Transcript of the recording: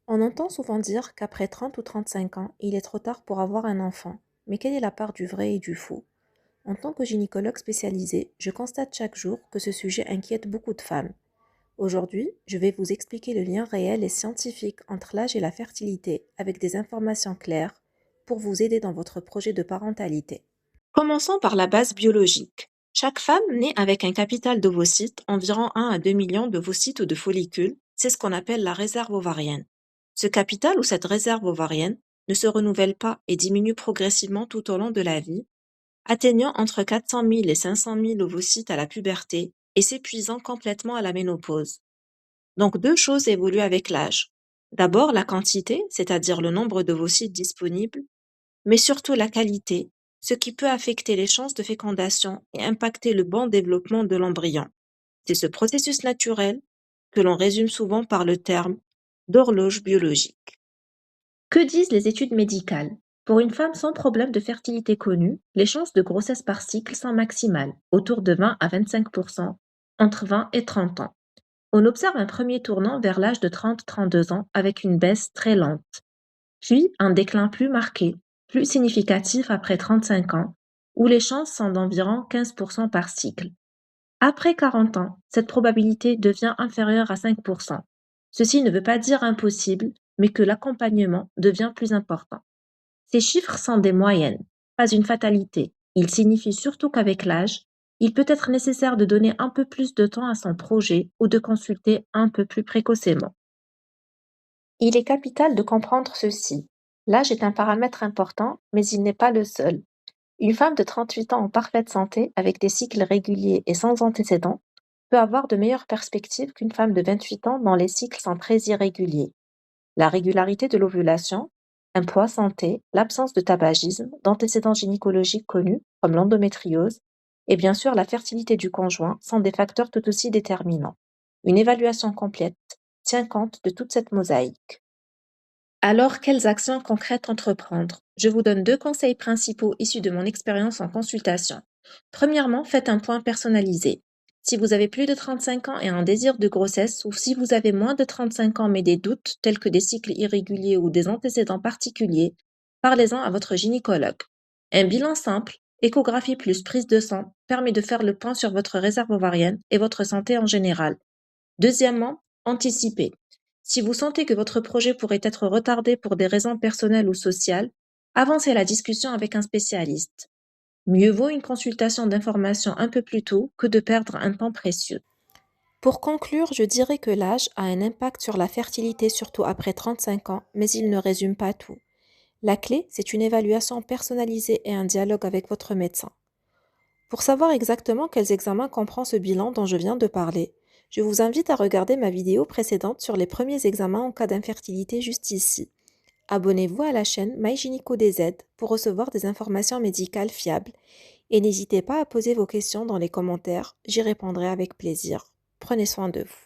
On entend souvent dire qu'après 30 ou 35 ans, il est trop tard pour avoir un enfant. Mais quelle est la part du vrai et du faux? En tant que gynécologue spécialisé, je constate chaque jour que ce sujet inquiète beaucoup de femmes. Aujourd'hui, je vais vous expliquer le lien réel et scientifique entre l'âge et la fertilité avec des informations claires pour vous aider dans votre projet de parentalité. Commençons par la base biologique. Chaque femme naît avec un capital d'ovocytes, environ 1 à 2 millions d'ovocytes ou de follicules, c'est ce qu'on appelle la réserve ovarienne. Ce capital ou cette réserve ovarienne ne se renouvelle pas et diminue progressivement tout au long de la vie, atteignant entre 400 000 et 500 000 ovocytes à la puberté et s'épuisant complètement à la ménopause. Donc deux choses évoluent avec l'âge. D'abord la quantité, c'est-à-dire le nombre d'ovocytes disponibles, mais surtout la qualité, ce qui peut affecter les chances de fécondation et impacter le bon développement de l'embryon. C'est ce processus naturel que l'on résume souvent par le terme d'horloge biologique. Que disent les études médicales? Pour une femme sans problème de fertilité connu, les chances de grossesse par cycle sont maximales, autour de 20 à 25%, entre 20 et 30 ans. On observe un premier tournant vers l'âge de 30-32 ans avec une baisse très lente, puis un déclin plus marqué, plus significatif après 35 ans, où les chances sont d'environ 15% par cycle. Après 40 ans, cette probabilité devient inférieure à 5%. Ceci ne veut pas dire impossible, mais que l'accompagnement devient plus important. Ces chiffres sont des moyennes, pas une fatalité. Ils signifient surtout qu'avec l'âge, il peut être nécessaire de donner un peu plus de temps à son projet ou de consulter un peu plus précocement. Il est capital de comprendre ceci. L'âge est un paramètre important, mais il n'est pas le seul. Une femme de 38 ans en parfaite santé, avec des cycles réguliers et sans antécédents, peut avoir de meilleures perspectives qu'une femme de 28 ans dont les cycles sont très irréguliers. La régularité de l'ovulation, un poids santé, l'absence de tabagisme, d'antécédents gynécologiques connus, comme l'endométriose, et bien sûr la fertilité du conjoint sont des facteurs tout aussi déterminants. Une évaluation complète tient compte de toute cette mosaïque. Alors, quelles actions concrètes entreprendre? Je vous donne deux conseils principaux issus de mon expérience en consultation. Premièrement, faites un point personnalisé. Si vous avez plus de 35 ans et un désir de grossesse, ou si vous avez moins de 35 ans mais des doutes, tels que des cycles irréguliers ou des antécédents particuliers, parlez-en à votre gynécologue. Un bilan simple, échographie plus prise de sang, permet de faire le point sur votre réserve ovarienne et votre santé en général. Deuxièmement, anticipez. Si vous sentez que votre projet pourrait être retardé pour des raisons personnelles ou sociales, avancez la discussion avec un spécialiste. Mieux vaut une consultation d'information un peu plus tôt que de perdre un temps précieux. Pour conclure, je dirais que l'âge a un impact sur la fertilité, surtout après 35 ans, mais il ne résume pas tout. La clé, c'est une évaluation personnalisée et un dialogue avec votre médecin. Pour savoir exactement quels examens comprend ce bilan dont je viens de parler, je vous invite à regarder ma vidéo précédente sur les premiers examens en cas d'infertilité juste ici. Abonnez-vous à la chaîne MyGynécoDZ pour recevoir des informations médicales fiables et n'hésitez pas à poser vos questions dans les commentaires, j'y répondrai avec plaisir. Prenez soin de vous.